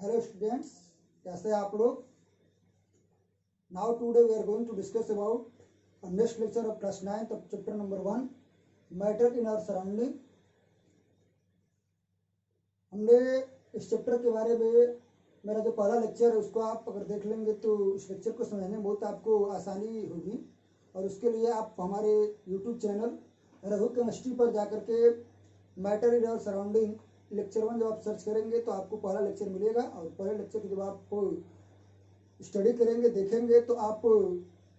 Hello students, कैसे हैं आप लोग। Now today we are going to discuss about next lecture of class 9 of chapter number 1 matter in our surrounding. हमने इस chapter के बारे में मेरा जो पहला लेक्चर है उसको आप अगर देख लेंगे तो इस लेक्चर को समझने में बहुत आपको आसानी होगी। और उसके लिए आप हमारे यूट्यूब चैनल रघु केमिस्ट्री पर जाकर के matter in our surrounding lecture 1 जब आप सर्च करेंगे तो आपको पहला लेक्चर मिलेगा। और पहले लेक्चर की जब आप स्टडी करेंगे, देखेंगे, तो आप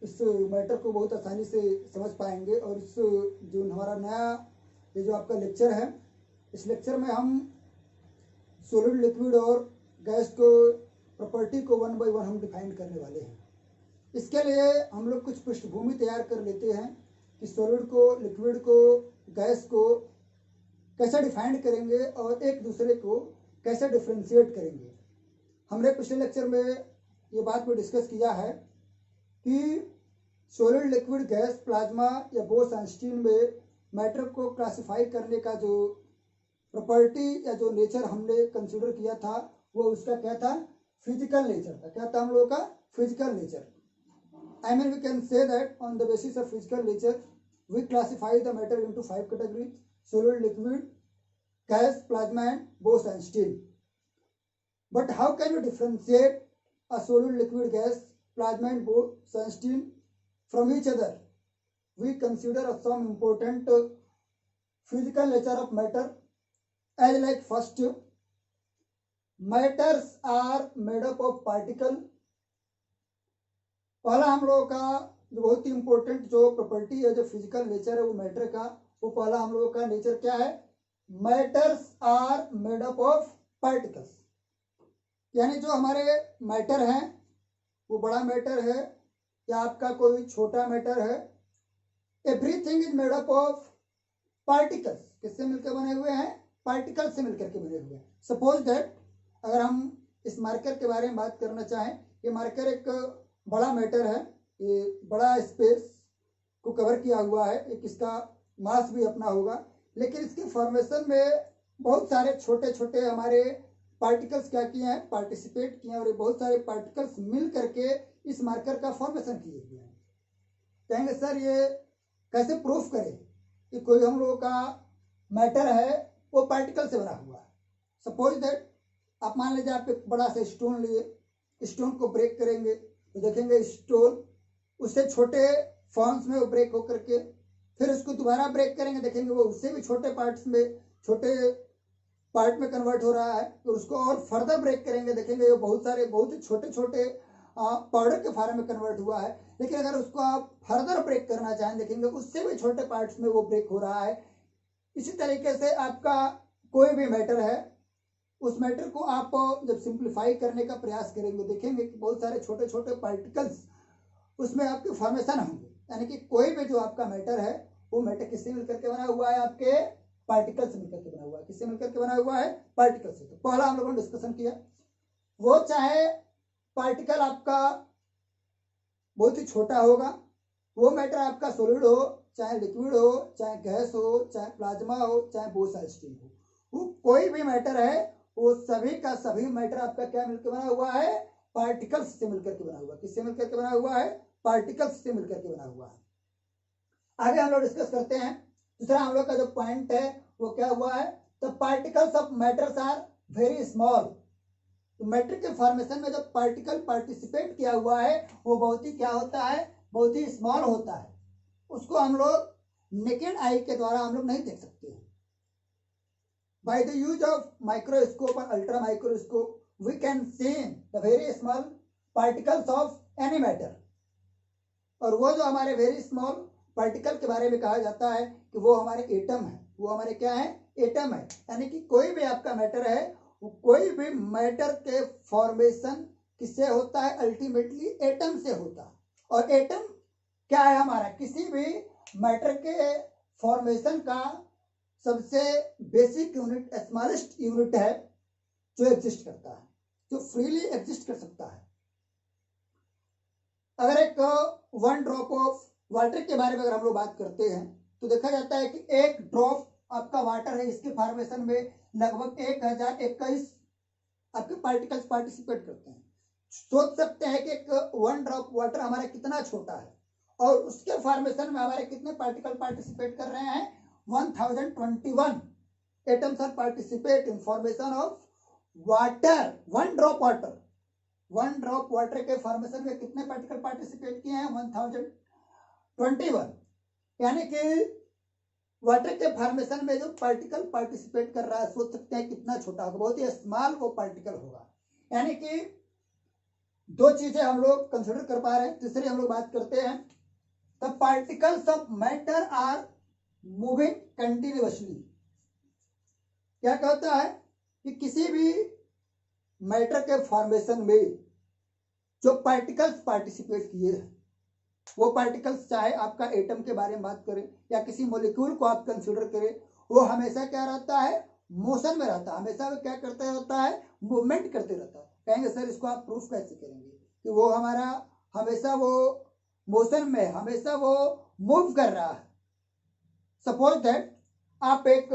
इस मैटर को बहुत आसानी से समझ पाएंगे। और इस जो हमारा नया ये जो आपका लेक्चर है, इस लेक्चर में हम सॉलिड, लिक्विड और गैस को प्रॉपर्टी को 1 बाय 1 हम डिफाइन करने वाले हैं। इसके लिए हम लोग कुछ पृष्ठभूमि तैयार कर लेते हैं कि सॉलिड को, लिक्विड को, गैस को कैसे डिफाइन करेंगे और एक दूसरे को कैसे डिफ्रेंशिएट करेंगे। हमने पिछले लेक्चर में ये बात में डिस्कस किया है कि सॉलिड, लिक्विड, गैस, प्लाज्मा या बोस-आइंस्टीन में मैटर को क्लासिफाई करने का जो प्रॉपर्टी या जो नेचर हमने कंसीडर किया था वो उसका क्या था, फिजिकल नेचर था। क्या था हम लोगों का, physical nature. I mean we can say that on the basis of physical nature we classify the matter into 5 categories: solid, liquid, gas, plasma and Bose-Einstein. But how can you differentiate a solid, liquid, gas, plasma and Bose-Einstein from each other? We consider some important physical nature of matter as like first, matters are made up of particle. पहला हम लोगों का जो बहुत ही important जो property है, जो physical nature है वो मैटर का, वो पहला हम लोगों का नेचर क्या है, matters are made up of particles. यानी जो हमारे मैटर है वो बड़ा मैटर है या आपका कोई छोटा मैटर है, everything is made up of particles. किससे मिलकर बने हुए हैं, पार्टिकल्स से मिलकर के बने हुए हैं। सपोज दैट अगर हम इस मार्कर के बारे में बात करना चाहें, ये मार्कर एक बड़ा मैटर है, ये बड़ा स्पेस को कवर किया हुआ है, एक इसका मास भी अपना होगा, लेकिन इसके फॉर्मेशन में बहुत सारे छोटे छोटे हमारे पार्टिकल्स क्या किए हैं, पार्टिसिपेट किए हैं। और ये बहुत सारे पार्टिकल्स मिल करके इस मार्कर का फॉर्मेशन किए हुए हैं। कहेंगे सर ये कैसे प्रूफ करें कि कोई हम लोगों का मैटर है वो पार्टिकल से बना हुआ है। सपोज दैट आप मान लीजिए आप एक बड़ा सा स्टोन लिए, स्टोन को ब्रेक करेंगे तो देखेंगे स्टोन उससे छोटे फॉर्म्स में वो ब्रेक होकर के, फिर उसको दोबारा ब्रेक करेंगे, देखेंगे वो उससे भी छोटे पार्ट्स में, छोटे पार्ट में कन्वर्ट हो रहा है। तो उसको और फर्दर ब्रेक करेंगे, देखेंगे वो बहुत ही छोटे छोटे पाउडर के फॉर्म में कन्वर्ट हुआ है। लेकिन अगर उसको आप फर्दर ब्रेक करना चाहें, देखेंगे उससे भी छोटे पार्ट्स में वो ब्रेक हो रहा है। इसी तरीके से आपका कोई भी मैटर है, उस मैटर को आप जब सिंप्लीफाई करने का प्रयास करेंगे, देखेंगे कि बहुत सारे छोटे छोटे पार्टिकल्स उसमें आपके फॉर्मेशन होंगे। यानी कि कोई भी जो आपका मैटर है वो मैटर किससे मिलकर के बना हुआ है, आपके पार्टिकल से मिलकर के बना हुआ है। किससे मिलकर के बना हुआ है, पार्टिकल से। तो पहला हम लोगों ने डिस्कशन किया, वो चाहे पार्टिकल आपका बहुत ही छोटा होगा, वो मैटर आपका सॉलिड हो, चाहे लिक्विड हो, चाहे गैस हो, चाहे प्लाज्मा हो, चाहे बोस-आइंस्टीन हो, वो कोई भी मैटर है वो सभी का सभी मैटर आपका क्या मिलकर बना हुआ है, पार्टिकल्स से मिलकर के बना हुआ है। किससे मिलकर के बना हुआ है, पार्टिकल्स से मिलकर के बना हुआ है। आगे हम लोग डिस्कस करते हैं। दूसरा हम लोग का जो पॉइंट है वो क्या हुआ है, the particles of matters are very small. तो मैटर के फॉर्मेशन में जो पार्टिकल पार्टिसिपेट किया हुआ है वो बहुत ही क्या होता है, बहुत ही स्मॉल होता है। उसको हम लोग नेकेड आई के द्वारा हम लोग नहीं देख सकते हैं। By the use of microscope or ultra microscope, we can see the very small particles of any matter. और वो जो हमारे वेरी स्मॉल पार्टिकल के बारे में कहा जाता है कि वो हमारे एटम है, वो हमारे क्या है, एटम है। यानी कि कोई भी आपका मैटर है, कोई भी मैटर के फॉर्मेशन किससे होता है, अल्टीमेटली एटम से होता है। और एटम क्या है हमारा, किसी भी मैटर के फॉर्मेशन का सबसे बेसिक यूनिट, स्मॉलेस्ट यूनिट है जो एग्जिस्ट करता है, जो फ्रीली एग्जिस्ट कर सकता है। अगर एक 1 ड्रॉप ऑफ वाटर के बारे में अगर हम लोग बात करते हैं तो देखा जाता है कि एक ड्रॉप आपका वाटर है, इसके फॉर्मेशन में लगभग 1021 आपके पार्टिकल्स पार्टिसिपेट करते हैं। सोच सकते हैं कि एक 1 ड्रॉप वाटर हमारा कितना छोटा है और उसके फॉर्मेशन में हमारे कितने पार्टिकल पार्टिसिपेट कर रहे हैं, 1021 atoms are participate in formation of water. 1 drop water, 1 drop water के फॉर्मेशन में कितने पार्टिकल पार्टिसिपेट किए हैं, 1021। यानी कि वाटर के फॉर्मेशन में जो पार्टिकल पार्टिसिपेट कर रहा है, सोच सकते हैं कितना छोटा होगा, बहुत ही स्मॉल वो पार्टिकल होगा। यानी कि 2 चीजें हम लोग कंसिडर कर पा रहे हैं। तीसरी हम लोग बात करते हैं, the particles of matter are moving continuously. क्या कहता है कि किसी भी मैटर के फॉर्मेशन में जो पार्टिकल्स पार्टिसिपेट किए हैं, वो पार्टिकल्स चाहे आपका एटम के बारे में बात करें या किसी मॉलिक्यूल को आप कंसीडर करें, वो हमेशा क्या रहता है, मोशन में रहता है। हमेशा वो क्या करते रहता है, मूवमेंट करते रहता है। कहेंगे सर इसको आप प्रूफ कैसे करेंगे कि वो हमारा हमेशा वो मोशन में, हमेशा वो मूव कर रहा है। सपोज दैट आप एक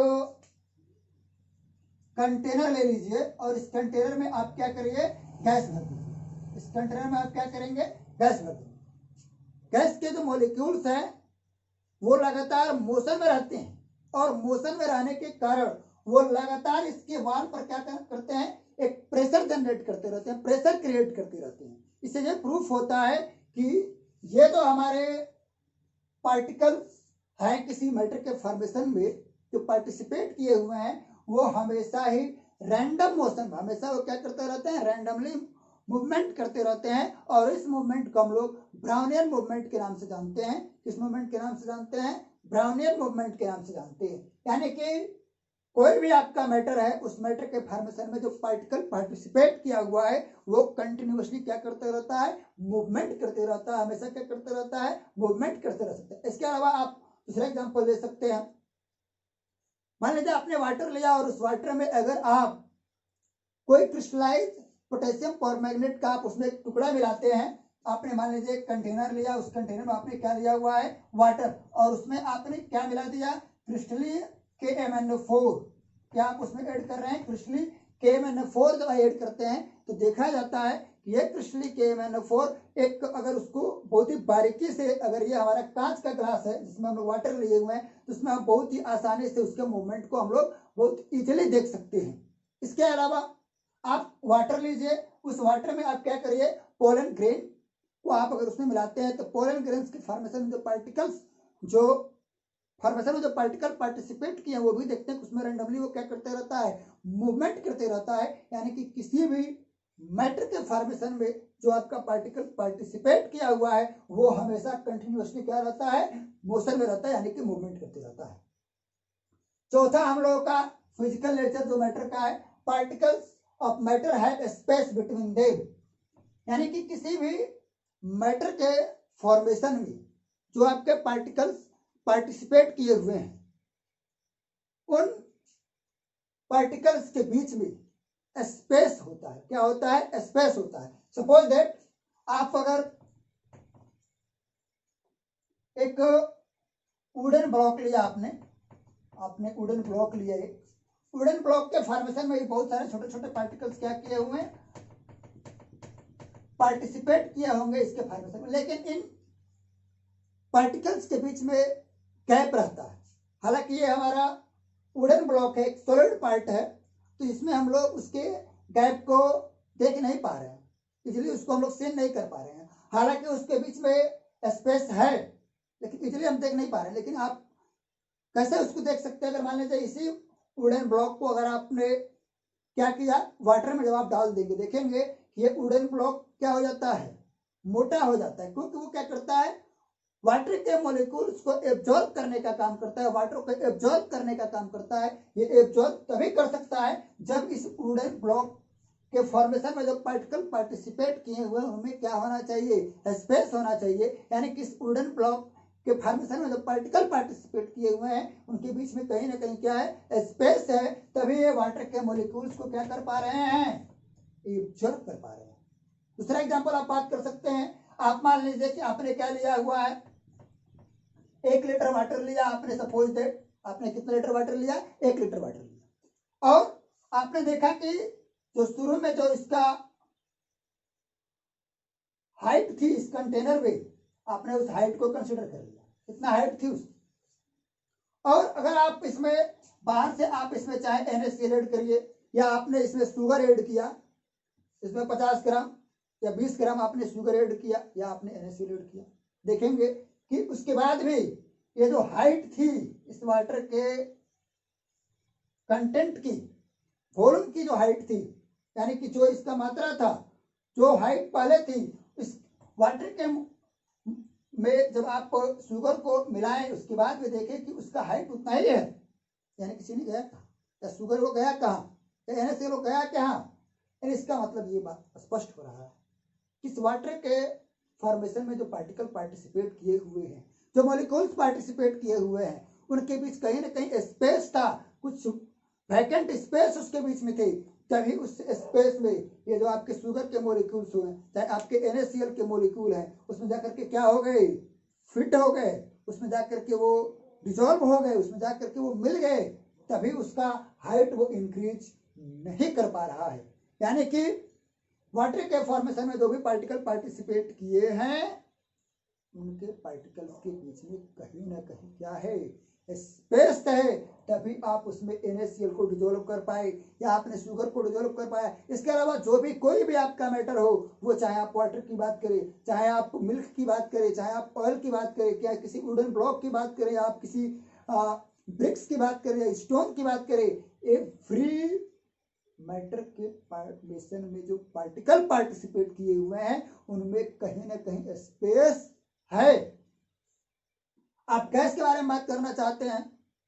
कंटेनर ले लीजिए और इस कंटेनर में आप क्या करिए, गैस भर दीजिए। इस कंटेनर में आप क्या करेंगे, गैस भर देंगे। गैस के जो मॉलिक्यूल्स हैं वो लगातार मोशन में रहते हैं और मोशन में रहने के कारण वो लगातार इसके वॉल पर क्या करते हैं, एक प्रेशर जनरेट करते रहते हैं, प्रेशर क्रिएट करते रहते हैं। इससे ये प्रूफ होता है कि ये जो हमारे पार्टिकल्स हैं किसी मैटर के फॉर्मेशन में जो पार्टिसिपेट किए हुए हैं, वो हमेशा ही रैंडम मोशन, हमेशा वो क्या करते रहते हैं, रैंडमली मूवमेंट करते रहते हैं। और इस मूवमेंट को हम लोग ब्राउनियन मूवमेंट के नाम से जानते हैं। किस मूवमेंट के नाम से जानते हैं, ब्राउनियन मूवमेंट के नाम से जानते हैं। यानी कि कोई भी आपका मैटर है, उस मैटर के फॉर्मेशन में जो पार्टिकल पार्टिसिपेट किया हुआ है वो कंटिन्यूअसली क्या करते रहता है, मूवमेंट करते रहता है। हमेशा क्या करते रहता है, मूवमेंट करते रह सकते हैं। इसके अलावा आप दूसरा एग्जाम्पल ले सकते हैं। मान लीजिए आपने वाटर लिया और उस वाटर में अगर आप कोई क्रिस्टलाइज पोटेशियम परमैंगनेट का आप उसमें एक टुकड़ा मिलाते हैं। आपने मान लीजिए एक कंटेनर लिया, उस कंटेनर में आपने क्या लिया हुआ है, वाटर, और उसमें आपने क्या मिला दिया, क्रिस्टली KMnO4। क्या आप उसमें ऐड कर रहे हैं, क्रिस्टली KMnO4 जब ऐड करते हैं तो देखा जाता है कि ये क्रिस्टली KMnO4 एक, अगर उसको बहुत ही बारीकी से, अगर ये हमारा कांच का ग्लास है जिसमें हम लोग वाटर लिए हुए हैं, तो उसमें हम बहुत ही आसानी से उसके मूवमेंट को हम लोग बहुत इजीली देख सकते हैं। इसके अलावा आप वाटर लीजिए, उस वाटर में आप क्या करिए, पोलन ग्रेन को आप अगर उसमें मिलाते हैं तो पोलन ग्रेन्स के फॉर्मेशन में जो पार्टिकल्स, जो फॉर्मेशन में जो पार्टिकल पार्टिसिपेट किए हैं, वो भी देखते हैं कि उसमें रैंडमली वो क्या करते रहता है, मूवमेंट करते रहता है। यानी कि किसी भी मैटर के फॉर्मेशन में जो आपका पार्टिकल पार्टिसिपेट किया हुआ है वो हमेशा कंटिन्यूअसली क्या रहता है, मोशन में रहता है, यानी कि मूवमेंट करते रहता है। चौथा हम लोगों का फिजिकल नेचर जो मैटर का है, particles of matter have space between them. यानी कि किसी भी मैटर के फॉर्मेशन में जो आपके पार्टिकल्स पार्टिसिपेट किए हुए हैं, उन पार्टिकल्स के बीच में स्पेस होता है। क्या होता है, स्पेस होता है। सपोज दैट आप अगर एक वुडन ब्लॉक लिया, आपने वुडन ब्लॉक लिया, एक वुडन ब्लॉक के फॉर्मेशन में बहुत सारे छोटे छोटे पार्टिकल्स क्या किए हुए हैं, पार्टिसिपेट किए होंगे इसके फॉर्मेशन में, लेकिन इन पार्टिकल्स के बीच में गैप रहता है। हालांकि ये हमारा वुडन ब्लॉक है, एक सॉलिड पार्ट है, तो इसमें हम लोग उसके गैप को देख नहीं पा रहे हैं, इसलिए उसको हम लोग सीन नहीं कर पा रहे हैं। हालांकि उसके बीच में स्पेस है, लेकिन इसलिए हम देख नहीं पा रहे हैं। लेकिन आप कैसे उसको देख सकते हैं, अगर मान लीजिए इसी वुडन ब्लॉक को अगर आपने क्या किया, वाटर में जब आप डाल देंगे, देखेंगे कि ये वुडन ब्लॉक क्या हो जाता है, मोटा हो जाता है, क्योंकि वो क्या करता है, वाटर के मॉलिक्यूल्स को एब्जॉर्ब करने का काम करता है, वाटर को एब्जॉर्ब करने का काम करता है। ये एब्जॉर्ब तभी कर सकता है जब इस वुडन ब्लॉक के फॉर्मेशन में जो पार्टिकल पार्टिसिपेट किए हुए उनमें क्या होना चाहिए, स्पेस होना चाहिए। यानी कि इस वुडन ब्लॉक के फॉर्मेशन में जो पार्टिकल पार्टिसिपेट किए हुए हैं उनके बीच में कहीं ना कहीं क्या है, स्पेस है, तभी ये वाटर के मॉलिक्यूल्स को क्या कर पा रहे हैं, एब्जॉर्ब कर पा रहे हैं। दूसरा एग्जांपल आप बात कर सकते हैं। आप मान लीजिए कि आपने क्या लिया हुआ है, 1 लीटर वाटर लिया आपने, सपोज दैट आपने कितना लीटर वाटर लिया, 1 लीटर वाटर लिया, और आपने देखा कि जो शुरू में जो इसका हाइट थी इस कंटेनर में, आपने उस हाइट को कंसिडर कर लिया, कितना हाइट थी उसकी। और अगर आप इसमें बाहर से आप इसमें चाहे NaCl ऐड करिए, या आपने इसमें शुगर ऐड किया, इसमें 50 ग्राम या 20 ग्राम आपने शुगर ऐड किया या आपने NaCl ऐड किया, देखेंगे कि उसके बाद भी ये जो हाइट थी इस वाटर के कंटेंट की, वॉल्यूम की जो हाइट थी, यानी कि जो इसका मात्रा था, जो हाइट पहले थी, इस वाटर के में जब आप शुगर को मिलाएं उसके बाद में देखें कि उसका हाइट उतना ही है, यानी किसी ने गया कहाँ, या शुगर को गया कहाँ, या NaCl को गया कहाँ। इसका मतलब ये बात स्पष्ट हो रहा है कि इस वाटर के फॉर्मेशन में जो पार्टिकल पार्टिसिपेट किए हुए हैं, जो मॉलिक्यूल्स पार्टिसिपेट किए हुए हैं, उनके बीच कहीं ना कहीं स्पेस था, कुछ वैकेंट स्पेस उसके बीच में थे, तभी उस स्पेस में ये जो आपके शुगर के मॉलिक्यूल्स हुए, चाहे आपके NaCl के मॉलिक्यूल हैं, उसमें जाकर के क्या हो गए, फिट हो गए, उसमें जाकर के वो डिजॉल्व हो गए, उसमें जाकर के वो मिल गए, तभी उसका हाइट वो इंक्रीज नहीं कर पा रहा है। यानी कि वाटर के फॉर्मेशन में जो भी पार्टिकल पार्टिसिपेट किए हैं, उनके पार्टिकल्स के बीच में कहीं ना कहीं क्या है, स्पेस है, तभी आप उसमें NaCl को डिजोल्व कर पाए या आपने शुगर को डिजोल्व कर पाया। इसके अलावा जो भी कोई भी आपका मैटर हो, वो चाहे आप वाटर की बात करें, चाहे आप मिल्क की बात करें, चाहे आप ऑयल की बात करें, क्या किसी वुडन ब्लॉक की बात करें, आप किसी ब्रिक्स की बात करें या स्टोन की बात करें, एवरी मैटर के फॉर्मेशन में जो पार्टिकल पार्टिसिपेट किए हुए हैं, उनमें कहीं ना कहीं स्पेस है। आप गैस के बारे में बात करना चाहते हैं,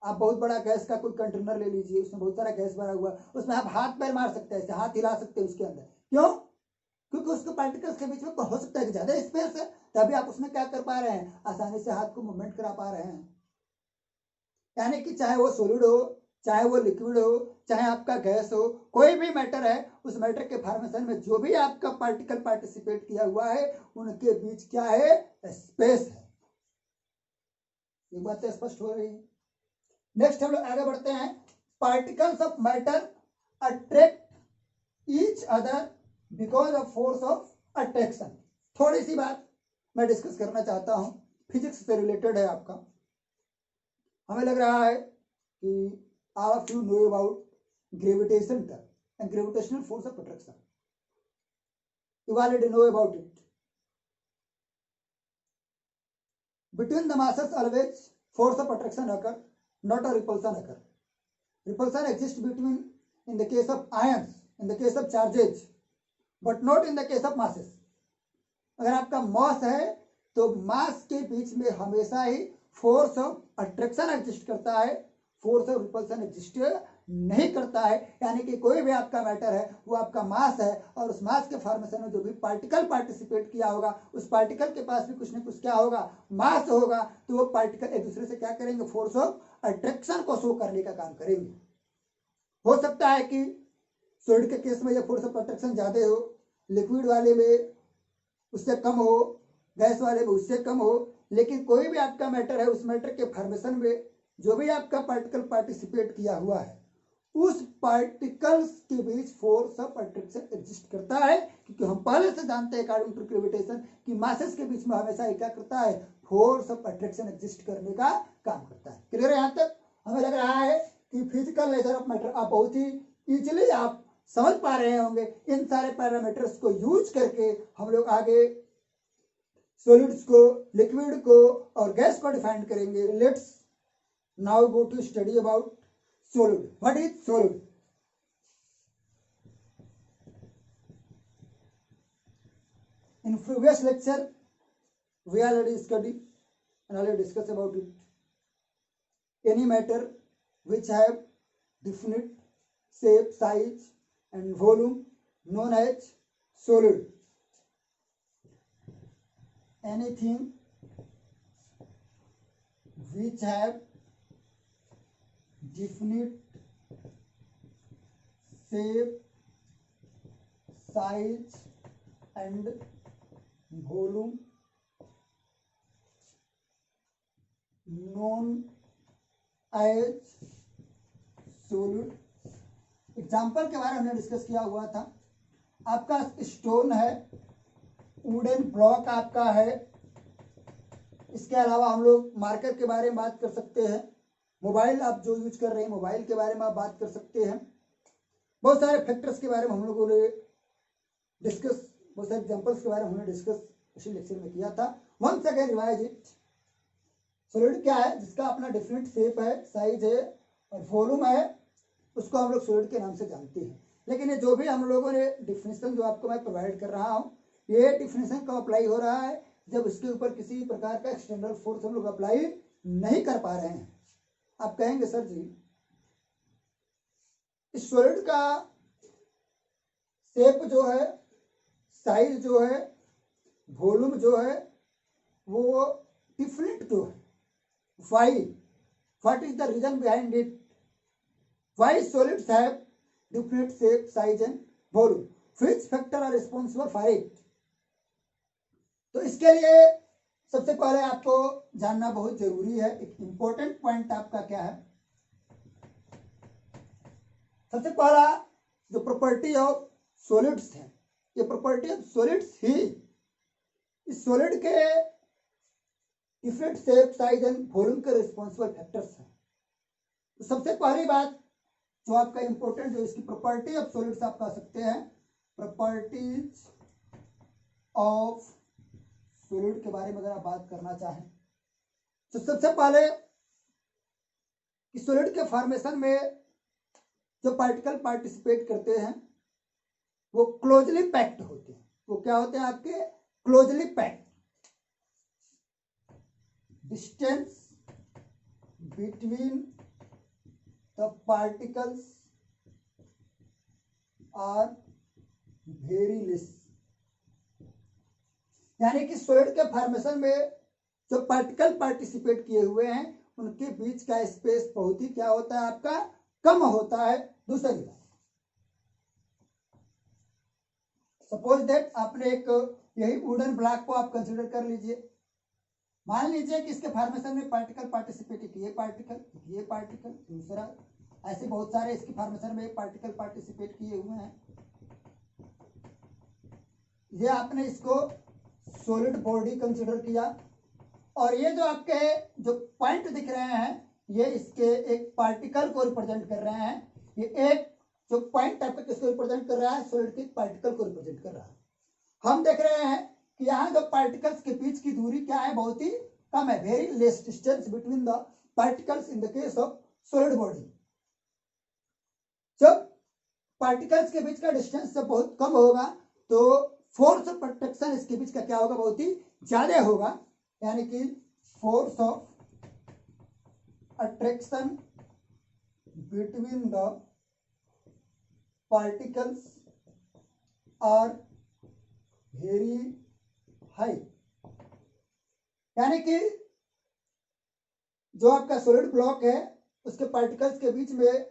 आप बहुत बड़ा गैस का कोई कंटेनर ले लीजिए, उसमें बहुत सारा गैस भरा हुआ, उसमें आप हाथ पैर मार सकते हैं, हाथ हिला सकते हैं उसके अंदर, क्यों? क्योंकि उसके पार्टिकल्स के बीच में हो सकता है कि ज्यादा स्पेस है, तभी आप उसमें क्या कर पा रहे हैं, आसानी से हाथ को मूवमेंट करा पा रहे हैं। यानी कि चाहे वो सॉलिड हो, चाहे वो लिक्विड हो, चाहे आपका गैस हो, कोई भी मैटर है, उस मैटर के फॉर्मेशन में जो भी आपका पार्टिकल पार्टिसिपेट किया हुआ है, उनके बीच क्या है, स्पेस है। ये बात स्पष्ट हो रही है। नेक्स्ट हम लोग आगे बढ़ते हैं। Particles of matter attract each other because of force of attraction. थोड़ी सी बात मैं डिस्कस करना चाहता हूं, फिजिक्स से रिलेटेड है आपका। हमें लग रहा है कि all of you know about gravitation term and gravitational force of attraction. You already know about it. Between the masses always force of attraction occur, not a repulsion occur. Repulsion exists between, in the case of ions, in the case of charges, but not in the case of masses. अगर आपका मास है तो मास के बीच में हमेशा ही force of attraction exist करता है, force of repulsion exist नहीं करता है। यानी कि कोई भी आपका मैटर है, वो आपका मास है, और उस मास के फॉर्मेशन में जो भी पार्टिकल पार्टिसिपेट किया होगा, उस पार्टिकल के पास भी कुछ ना कुछ क्या होगा, मास होगा, तो वो पार्टिकल एक दूसरे से क्या करेंगे, फोर्स ऑफ अट्रैक्शन को शो करने का काम करेंगे। हो सकता है कि सॉलिड के केस में ये फोर्स ऑफ अट्रैक्शन ज्यादा हो, लिक्विड वाले में उससे कम हो, गैस वाले में उससे कम हो, लेकिन कोई भी आपका मैटर है, उस मैटर के फॉर्मेशन में जो भी आपका पार्टिकल पार्टिसिपेट किया हुआ है, उस पार्टिकल्स के बीच फोर्स ऑफ अट्रैक्शन एग्जिस्ट करता है, क्योंकि हम पहले से जानते हैं अकॉर्डिंग टू ग्रेविटेशन कि मासेस के बीच में हमेशा क्या करता है, फोर्स ऑफ अट्रैक्शन एग्जिस्ट करने का काम करता है। क्लियर है? यहां तक हमें लग रहा है कि फिजिकल नेचर ऑफ मैटर आप बहुत ही इजिली आप समझ पा रहे होंगे। इन सारे पैरामीटर्स को यूज करके हम लोग आगे सॉलिड्स को, लिक्विड को और गैस को डिफाइन करेंगे। Let's now go to study about solid. What is solid? In previous lecture we already studied and already discussed about it. Any matter which have definite shape, size and volume known as solid. Anything which have definite shape, size and volume known as solid example के बारे में हमने discuss किया हुआ था। आपका stone है, wooden block आपका है, इसके अलावा हम लोग मार्कर के बारे में बात कर सकते हैं, मोबाइल आप जो यूज कर रहे हैं मोबाइल के बारे में आप बात कर सकते हैं। बहुत सारे फैक्टर्स के बारे में हम लोगों ने डिस्कस, बहुत सारे एग्जाम्पल्स के बारे में हमने डिस्कस पिछले लेक्चर में किया था। Once again revise it. Solid क्या है? जिसका अपना डिफरेंट शेप है, साइज है और वॉल्यूम है, उसको हम लोग सॉलिड के नाम से जानते हैं। लेकिन ये जो भी हम लोगों ने डिफिनेशन जो आपको मैं प्रोवाइड कर रहा हूँ, ये डिफिनेशन कब अप्लाई हो रहा है? जब इसके ऊपर किसी प्रकार का एक्सटर्नल फोर्स हम लोग अप्लाई नहीं कर पा रहे हैं। आप कहेंगे सर जी इस सॉलिड का शेप जो है, साइज जो है, वॉल्यूम जो है वो डिफरेंट क्यों है? Why? What is the reason behind it? Why solids have different shape, size and volume? Which factor are responsible for it? तो इसके लिए सबसे पहले आपको जानना बहुत जरूरी है। एक इंपॉर्टेंट पॉइंट आपका क्या है? सबसे पहला जो प्रॉपर्टी ऑफ सॉलिड्स है, ये प्रॉपर्टी ऑफ सॉलिड्स ही इस सॉलिड के different shape, size and volume के रिस्पॉन्सिबल फैक्टर्स हैं। तो सबसे पहली बात जो आपका इंपॉर्टेंट, जो इसकी प्रॉपर्टी ऑफ सॉलिड्स आप कह सकते हैं, प्रॉपर्टीज ऑफ सॉलिड के बारे में अगर आप बात करना चाहें तो सबसे पहले कि सॉलिड के फॉर्मेशन में जो पार्टिकल पार्टिसिपेट करते हैं वो क्लोजली पैक्ड होते हैं। वो क्या होते हैं आपके? Closely packed. Distance between the particles are very less. यानी कि सॉलिड के फॉर्मेशन में जो पार्टिकल पार्टिसिपेट किए हुए हैं उनके बीच का स्पेस बहुत ही क्या होता है आपका? कम होता है। दूसरी बात, सपोज दैट आपने एक यही वुडन ब्लॉक को आप कंसीडर कर लीजिए। मान लीजिए कि इसके फॉर्मेशन में पार्टिकल पार्टिसिपेट, ये पार्टिकल, ये पार्टिकल, दूसरा, ऐसे बहुत सारे इसके फॉर्मेशन में पार्टिकल पार्टिसिपेट किए हुए हैं। ये आपने इसको सॉलिड बॉडी कंसीडर किया और ये जो आपके जो पॉइंट दिख रहे हैं ये इसके एक पार्टिकल को रिप्रेजेंट कर रहे हैं। ये एक जो पॉइंट आपका किसको रिप्रेजेंट कर रहा है? सॉलिड के पार्टिकल को रिप्रेजेंट कर रहा है। हम देख रहे हैं कि यहाँ जो पार्टिकल्स के बीच की दूरी क्या है? बहुत ही कम है, very less distance between the particles in the case of solid body. जब पार्टिकल्स के बीच का डिस्टेंस जब बहुत कम होगा तो फोर्स ऑफ अट्रैक्शन इसके बीच का क्या होगा? बहुत ही ज्यादा होगा। यानी कि force of attraction between the particles are very high. यानी कि जो आपका सॉलिड ब्लॉक है उसके पार्टिकल्स के बीच में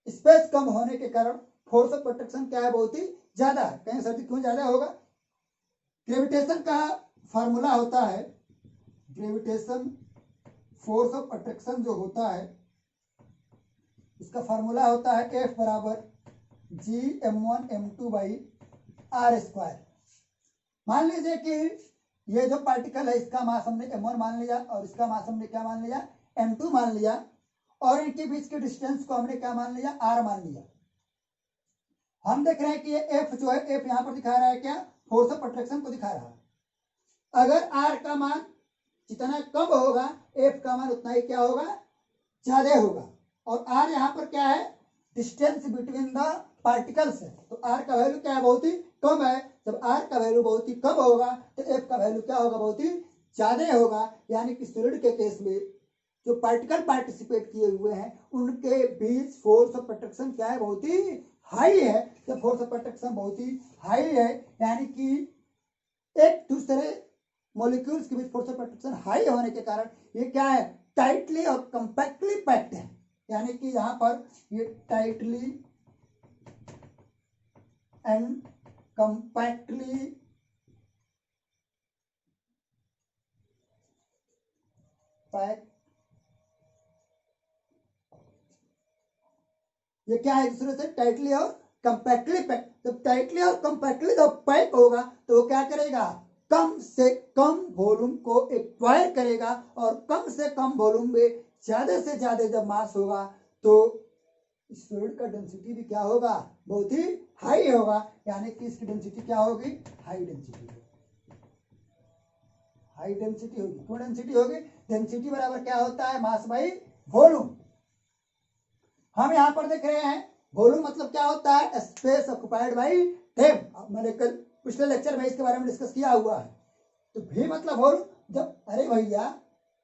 स्पेस कम होने के कारण फोर्स ऑफ अट्रैक्शन क्या है? बहुत ही ज्यादा है। कहीं सर क्यों ज्यादा होगा? ग्रेविटेशन का फार्मूला होता है, ग्रेविटेशन फोर्स ऑफ अट्रैक्शन जो होता है इसका फार्मूला होता है F बराबर G m1m2/r²। मान लीजिए कि ये जो पार्टिकल है इसका मास हमने m1 मान लिया और इसका मास हमने क्या मान लिया? m2 मान लिया और इनके बीच के डिस्टेंस को हमने क्या मान लिया? r मान लिया। हम देख रहे हैं कि ये F जो है, F यहां पर दिखा रहा है क्या? फोर्स ऑफ अट्रैक्शन को दिखा रहा है। अगर r का मान जितना कम होगा F का मान उतना ही क्या होगा? ज्यादा होगा। और r यहाँ पर क्या है? डिस्टेंस बिटवीन द पार्टिकल्स है। तो r का वैल्यू क्या है? बहुत ही कम है। जब r का वैल्यू बहुत ही कम होगा तो f का वैल्यू क्या होगा? बहुत ही ज्यादा होगा। यानी कि सॉलिड के केस में जो पार्टिकल पार्टिसिपेट किए हुए हैं उनके बीच फोर्स ऑफ अट्रैक्शन क्या है? बहुत ही हाई है। जब फोर्स ऑफ अट्रैक्शन बहुत ही हाई है यानी कि एक दूसरे मॉलिक्यूल्स के बीच फोर्स ऑफ अट्रैक्शन हाई होने के कारण ये क्या है? टाइटली और कंपैक्टली पैक्ड है। यानी कि यहां पर ये टाइटली एंड कंपैक्टली पैक्ड ये क्या है, दूसरे से टाइटली और कंपैक्टली पैक। जब टाइटली और कंपैक्टली जब पैक होगा तो वो क्या करेगा, कम से कम वॉल्यूम को एक्वायर करेगा, और कम से कम वॉल्यूम में ज्यादा से ज्यादा जब मास होगा तो सॉलिड का डेंसिटी भी क्या होगा, बहुत ही हाई होगा। यानी कि इसकी डेंसिटी क्या होगी, हाई डेंसिटी होगी। हाई डेंसिटी होगी। क्यों डेंसिटी होगी, डेंसिटी बराबर क्या होता है, मास बाई वॉल्यूम। हम यहाँ पर देख रहे हैं वॉल्यूम मतलब क्या होता है, स्पेस ऑक्युपाइड बाई टाइम। मैंने कल पिछले लेक्चर में इसके बारे में डिस्कस किया हुआ है। तो भी मतलब वॉल्यूम, जब अरे भैया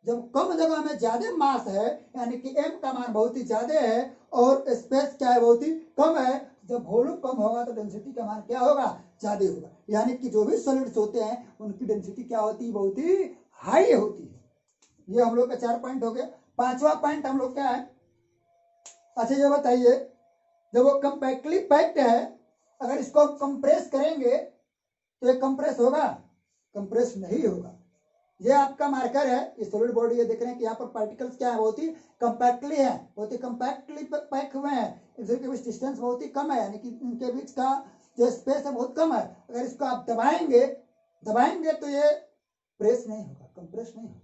जब कम जगह में ज्यादा मास है, यानी कि m का मान बहुत ही ज्यादा है और स्पेस क्या है, बहुत ही कम है, जब वॉल्यूम कम होगा तो डेंसिटी का मान क्या होगा, ज्यादा होगा। यानी कि जो भी सॉलिड्स होते हैं उनकी डेंसिटी क्या होती है, बहुत ही हाई होती है। ये हम लोग का 4 पॉइंट हो गया। 5वां पॉइंट हम लोग क्या है, अच्छा ये बताइए, जब वो कंपैक्टली पैक्ड है, अगर इसको कंप्रेस करेंगे तो ये कंप्रेस होगा, कंप्रेस नहीं होगा। ये आपका मार्कर है, ये सॉलिड बॉडी है, देख रहे हैं कि यहाँ पर पार्टिकल्स क्या है, बहुत ही कंपैक्टली है, बहुत ही कंपैक्टली पैक हुए हैं। इनके बीच डिस्टेंस बहुत ही कम है, यानी कि इनके बीच का जो स्पेस है बहुत कम है। अगर इसको आप दबाएंगे दबाएंगे तो ये प्रेस नहीं होगा, कंप्रेस नहीं होगा।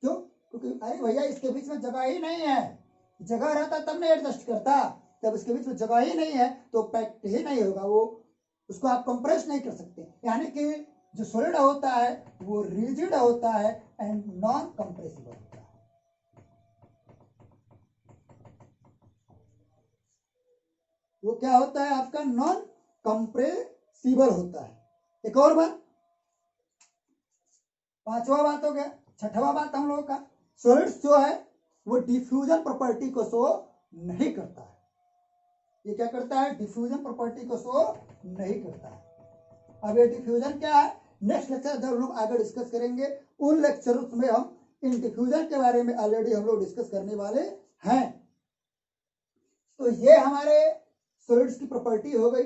क्यों, क्योंकि अरे भैया इसके बीच में जगह ही नहीं है। जगह रहता तब नहीं एडजस्ट करता, जब इसके बीच में जगह ही नहीं है तो पैक्ड ही नहीं होगा, वो उसको आप कंप्रेस नहीं कर सकते। यानी कि जो सॉलिड होता है वो रिजिड होता है एंड नॉन कंप्रेसिबल होता है। वो क्या होता है आपका, नॉन कंप्रेसिबल होता है। एक और बात, 5वां बात हो गया। 6वां बात हम लोगों का, सॉलिड्स जो है वो डिफ्यूजन प्रॉपर्टी को शो नहीं करता है। ये क्या करता है, डिफ्यूजन प्रॉपर्टी को शो नहीं करता है। अब ये डिफ्यूजन क्या है, नेक्स्ट लेक्चर जब लोग आगे डिस्कस करेंगे उन लेक्चर्स में हम इन डिफ्यूजन के बारे में ऑलरेडी हम लोग डिस्कस करने वाले हैं। तो ये हमारे सॉलिड्स की प्रॉपर्टी हो गई।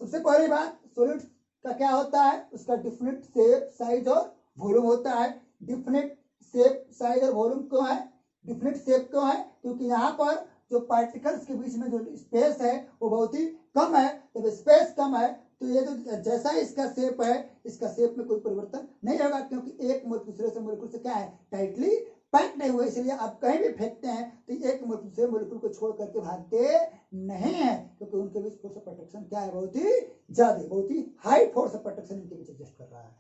सबसे पहली बात, सॉलिड्स का क्या होता है, उसका डिफिनिट शेप, साइज और वॉल्यूम होता है। डिफिनिट शेप, साइज और वॉल्यूम क्यों है, डिफिनिट शेप क्यों है, क्योंकि यहाँ पर जो पार्टिकल्स के बीच में जो स्पेस है वो बहुत ही कम है। जब स्पेस कम है तो ये जो जैसा इसका शेप है, इसका शेप में कोई परिवर्तन नहीं होगा, क्योंकि एक दूसरे से मोलिक्यूल से क्या है, टाइटली पैक नहीं हुए। इसलिए आप कहीं भी फेंकते हैं तो एक दूसरे मोलिक्यूल को छोड़ करके भागते नहीं है, क्योंकि उनके बीच फोर्स ऑफ प्रोटेक्शन क्या है, बहुत ही ज्यादा, बहुत ही हाई फोर्स ऑफ प्रोटेक्शन इनके बीच एग्जिस्ट कर रहा है।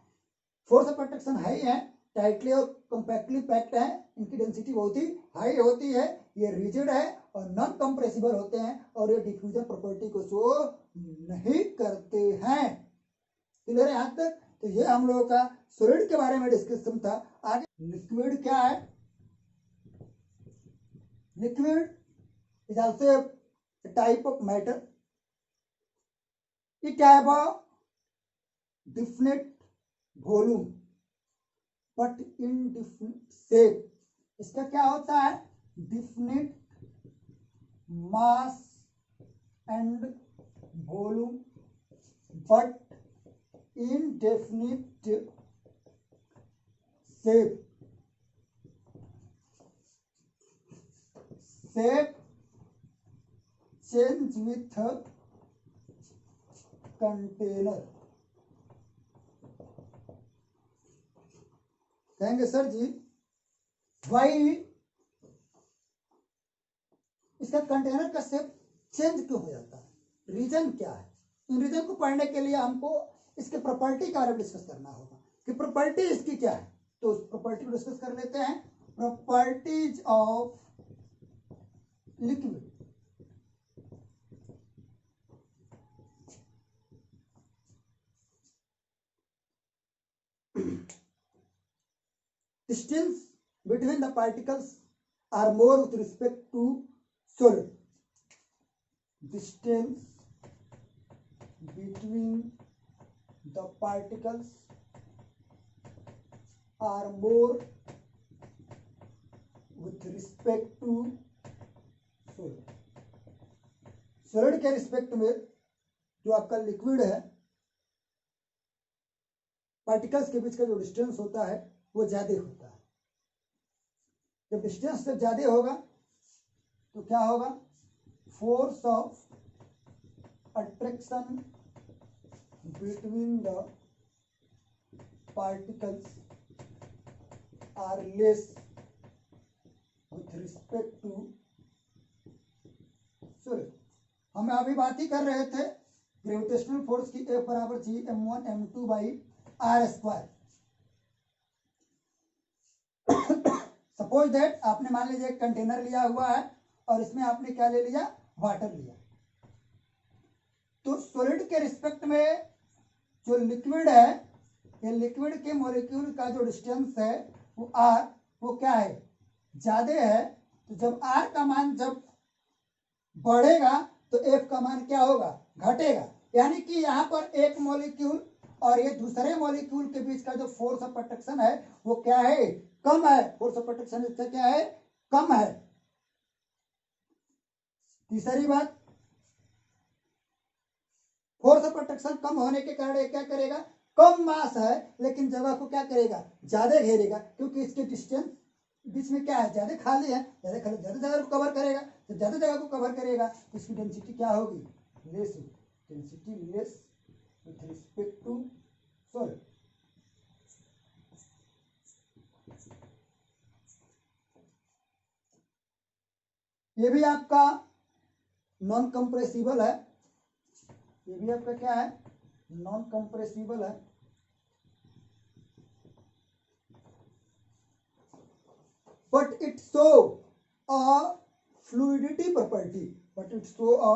फोर्स ऑफ प्रोटेक्शन हाई है, टाइटली और कंपैक्टली पैक्ड है, इनकी डेंसिटी बहुत ही हाई होती है, ये रिजिड है और नॉन कंप्रेसिबल होते हैं, और ये डिफ्यूजन प्रॉपर्टी को शो नहीं करते हैं। क्लियर है यहाँ तक। तो ये हम लोगों का सॉलिड के बारे में डिस्कशन था। आगे लिक्विड क्या है, liquid is also a type of matter. It have a definite volume but indefinite shape. इसका क्या होता है, definite mass and volume but indefinite shape. Shape change with container. कहेंगे सर जी वाई इसका कंटेनर का शेप चेंज क्यों हो जाता है, रीजन क्या है। इन रीजन को पढ़ने के लिए हमको इसके प्रॉपर्टी के बारे में डिस्कस करना होगा कि प्रॉपर्टी इसकी क्या है। तो उस प्रॉपर्टी को डिस्कस कर लेते हैं। Properties of liquid. Distance between the particles are more with respect to solid. Distance between the particles are more with respect to solid. solid के रिस्पेक्ट में जो आपका लिक्विड है, पार्टिकल्स के बीच का जो डिस्टेंस होता है वो ज्यादा होता है। जब डिस्टेंस जब ज्यादा होगा तो क्या होगा, force of attraction between the particles are less with respect to sorry हम अभी बात ही कर रहे थे ग्रेविटेशनल फोर्स की F बराबर Gm1m2 by r square. Suppose that आपने मान लीजिए एक कंटेनर लिया हुआ है और इसमें आपने क्या ले लिया, वाटर लिया। तो सॉलिड के रिस्पेक्ट में जो लिक्विड है, ये लिक्विड के मॉलिक्यूल का जो डिस्टेंस है वो आर, वो क्या है, ज्यादा है। तो जब आर का मान जब बढ़ेगा तो एफ का मान क्या होगा, घटेगा। यानी कि यहाँ पर एक मॉलिक्यूल और ये दूसरे मॉलिक्यूल के बीच का जो फोर्स ऑफ अट्रैक्शन है वो क्या है, कम है। फोर्स ऑफ अट्रैक्शन इसका क्या है, कम है। तीसरी बात, फोर्स ऑफ अट्रैक्शन कम होने के कारण ये क्या करेगा, कम मास है लेकिन जगह को क्या करेगा, ज्यादा घेरेगा, क्योंकि इसके डिस्टेंस बीच में क्या है, ज्यादा खाली है। ज्यादा जगह को कवर करेगा। तो ज्यादा जगह को कवर करेगा तो इसकी डेंसिटी क्या होगी, लेस होगी। Density less with respect to solid. ये भी आपका नॉन कंप्रेसिबल है, ये भी आपका क्या है, नॉन कंप्रेसिबल है। But it show a fluidity property, but it show a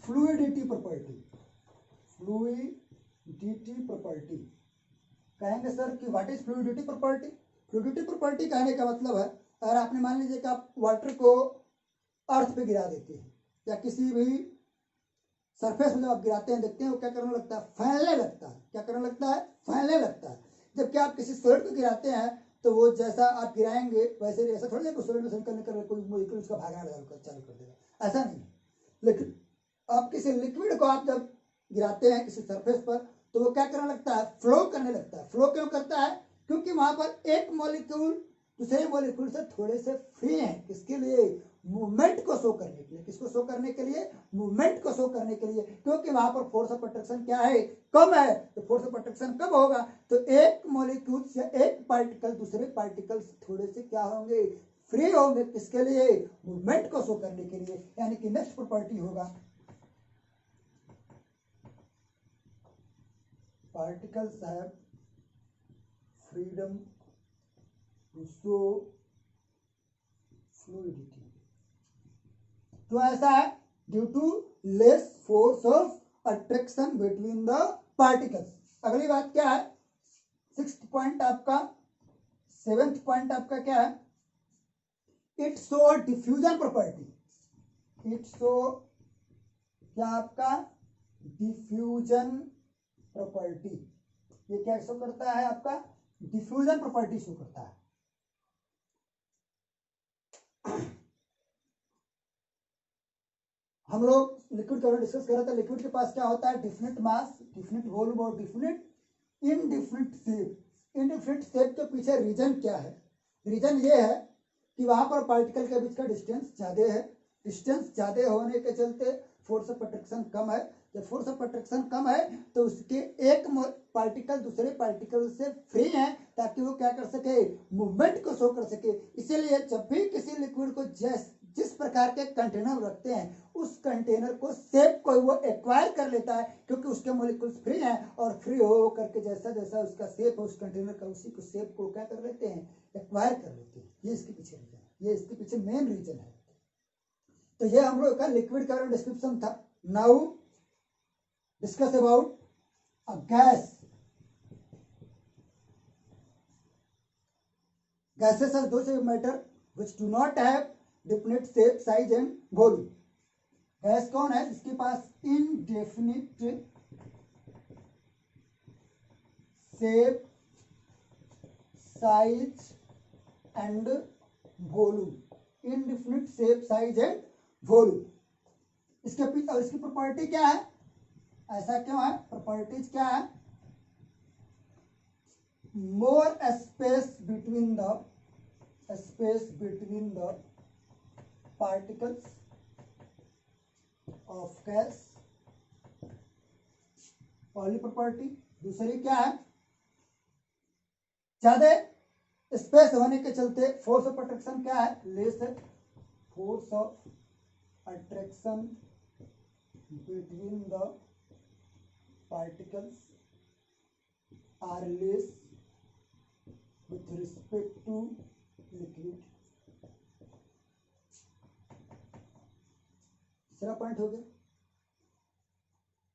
fluidity property, fluidity property. कहेंगे सर कि what is fluidity property. Fluidity property कहने का मतलब है, अगर आपने मान लीजिए कि आप वाटर को अर्थ पे गिरा देते हैं या किसी भी सरफेस में जब आप गिराते हैं, देखते हैं वो क्या करने लगता है, फैलने लगता है। क्या करने लगता है, फैलने लगता है। जबकि आप किसी सॉलिड को गिराते हैं तो वो जैसा आप गिराएंगे वैसे ऐसा थोड़ी है सॉलिड में से निकलने कोई मॉलिक्यूल उसका भागना चालू कर देगा, ऐसा नहीं। लेकिन आप किसी लिक्विड को आप जब गिराते हैं किसी सरफेस पर तो वो क्या करने लगता है, फ्लो करने लगता है। फ्लो क्यों करता है, क्योंकि वहां पर एक मॉलिक्यूल दूसरे मॉलिक्यूल से थोड़े से फ्री है। किसके लिए, मूवमेंट को शो करने के लिए। किसको शो करने के लिए, मूवमेंट को शो करने के लिए। क्योंकि वहां पर फोर्स ऑफ अट्रैक्शन क्या है, कम है। तो फोर्स ऑफ अट्रैक्शन कम होगा तो एक मॉलिक्यूल से एक पार्टिकल दूसरे पार्टिकल से थोड़े से क्या होंगे, फ्री होंगे। किसके लिए, मूवमेंट को शो करने के लिए। यानी कि नेक्स्ट प्रॉपर्टी होगा, particles have freedom to show fluidity। तो ऐसा है, due to less force of attraction between the particles. अगली बात क्या है, सिक्स्थ पॉइंट आपका, सेवेंथ पॉइंट आपका क्या है, it show diffusion property. It show क्या आपका, डिफ्यूजन प्रॉपर्टी। ये क्या शो करता है, आपका डिफ्यूजन प्रॉपर्टी शो करता है। हम लोग लिक्विड का डिस्कस कर रहे थे। लिक्विड के पास क्या होता है, डिफिनिट मास, डिफिनिट वॉल्यूम और definite indefinite shape. Indefinite shape के पीछे रीजन क्या है, रीजन ये है कि वहां पर पार्टिकल के बीच का डिस्टेंस ज्यादा है। डिस्टेंस ज्यादा होने के चलते फोर्स ऑफ अट्रैक्शन कम है। जब फोर्स ऑफ अट्रैक्शन कम है तो उसके एक पार्टिकल दूसरे पार्टिकल से फ्री है ताकि वो क्या कर सके, मूवमेंट को शो कर सके। इसीलिए जब भी किसी लिक्विड को जिस प्रकार के कंटेनर रखते हैं उस कंटेनर को शेप को वो एक्वायर कर लेता है, क्योंकि उसके मॉलिक्यूल्स फ्री हैं और फ्री हो करके जैसा जैसा उसका शेप है उस कंटेनर का, उसी को शेप को क्या कर लेते हैं, एक्वायर कर लेते हैं। ये इसके पीछे रीजन है, ये इसके पीछे मेन रीजन है। तो ये हम लोग का लिक्विड का डिस्क्रिप्शन था। Now discuss about a gas. Gases are those matter which do not have definite shape, size and volume। Gas कौन है, जिसके पास indefinite shape, size and volume। indefinite shape, size and volume। इसकी property क्या है, ऐसा क्यों है, प्रॉपर्टीज क्या है, more space between the particles of gas, पहली प्रॉपर्टी। दूसरी क्या है, ज्यादा स्पेस होने के चलते फोर्स ऑफ अट्रैक्शन क्या है, लेस है। Force of attraction between the particles are less with respect to liquid. तीसरा पॉइंट हो गया,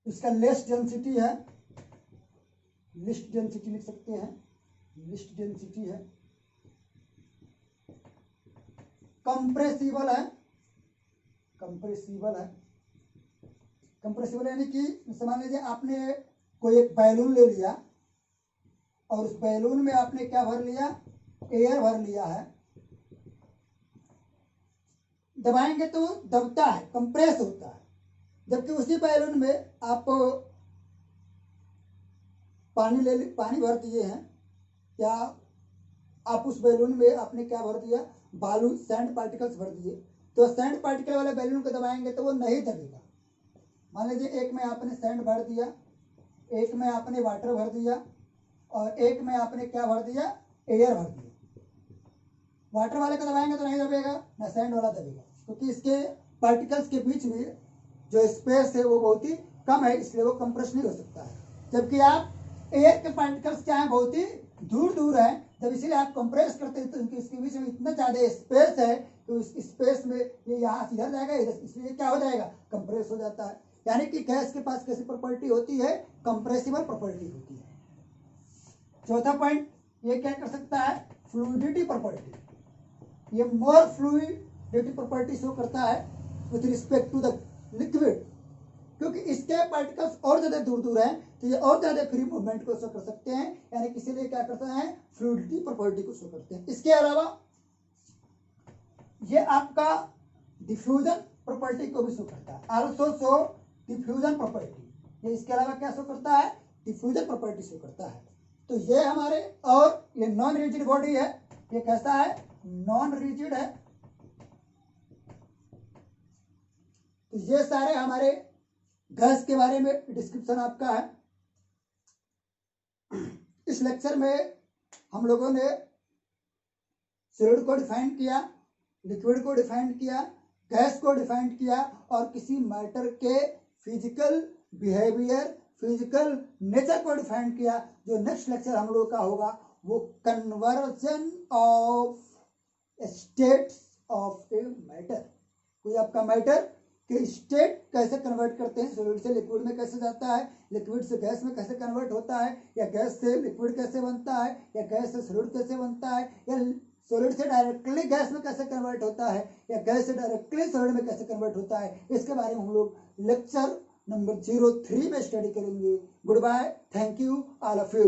इसका लेस डेंसिटी है, लिस्ट डेंसिटी लिख सकते हैं, लिस्ट डेंसिटी है। कंप्रेसिबल है, कंप्रेसिबल है, कंप्रेसिबल यानी कि मान लीजिए आपने कोई एक बैलून ले लिया और उस बैलून में आपने क्या भर लिया, एयर भर लिया है, दबाएंगे तो दबता है, कंप्रेस होता है। जबकि उसी बैलून में आप पानी भर दिए हैं, या आप उस बैलून में आपने क्या भर दिया, बालू, सैंड पार्टिकल्स भर दिए, तो सैंड पार्टिकल वाले बैलून को दबाएंगे तो वो नहीं दबेगा। मान लीजिए एक में आपने सैंड भर दिया, एक में आपने वाटर भर दिया, और एक में आपने क्या भर दिया, एयर भर दिया। वाटर वाले को दबाएंगे तो नहीं दबेगा, ना सैंड वाला दबेगा, क्योंकि इसके पार्टिकल्स के बीच में जो स्पेस है वो बहुत ही कम है, इसलिए वो कंप्रेस नहीं हो सकता है। जबकि आप एयर के पार्टिकल्स क्या है, बहुत ही दूर दूर है, जब इसीलिए आप कंप्रेस करते हैं तो इसके बीच में इतना ज्यादा स्पेस है तो इस स्पेस में ये यहाँ से इधर जाएगा, इधर, इसलिए क्या हो जाएगा, कंप्रेस हो जाता है। यानी कि गैस के पास कैसी प्रॉपर्टी होती है, कंप्रेसिबल प्रॉपर्टी होती है। चौथा पॉइंट, ये क्या कर सकता है, फ्लूइडिटी प्रॉपर्टी। ये मोर फ्लूइडिटी प्रॉपर्टी शो करता है with respect to the liquid, क्योंकि इसके पार्टिकल्स और ज्यादा दूर दूर हैं तो ये और ज्यादा फ्री मूवमेंट को शो कर सकते हैं, यानी कि इसीलिए क्या करते हैं, फ्लूइडिटी प्रॉपर्टी को शो करते हैं। इसके अलावा ये आपका डिफ्यूजन प्रॉपर्टी को भी शो करता है, आल्सो शो डिफ्यूजन प्रॉपर्टी। ये इसके अलावा क्या शो करता है, डिफ्यूजन प्रॉपर्टी शो करता है। तो ये हमारे, और ये नॉन रिजिड बॉडी है, ये कैसा है, नॉन रिजिड है। तो ये सारे हमारे गैस के बारे में डिस्क्रिप्शन आपका है। इस लेक्चर में हम लोगों ने सॉलिड को डिफाइन किया, लिक्विड को डिफाइन किया, गैस को डिफाइन किया, और किसी मैटर के फिजिकल बिहेवियर, फिजिकल नेचर को डिफाइन किया। जो नेक्स्ट लेक्चर हम लोगों का होगा वो conversion of states of a matter. कोई आपका मैटर के स्टेट कैसे कन्वर्ट करते हैं, सॉलिड से लिक्विड में कैसे जाता है, लिक्विड से गैस में कैसे कन्वर्ट होता है, या गैस से लिक्विड कैसे बनता है, या गैस से सॉलिड कैसे बनता है, या सॉलिड से डायरेक्टली गैस में कैसे कन्वर्ट होता है, या गैस से डायरेक्टली सॉलिड में कैसे कन्वर्ट होता है, इसके बारे में हम लोग लेक्चर नंबर 03 में स्टडी करेंगे। Good bye, thank you all of you.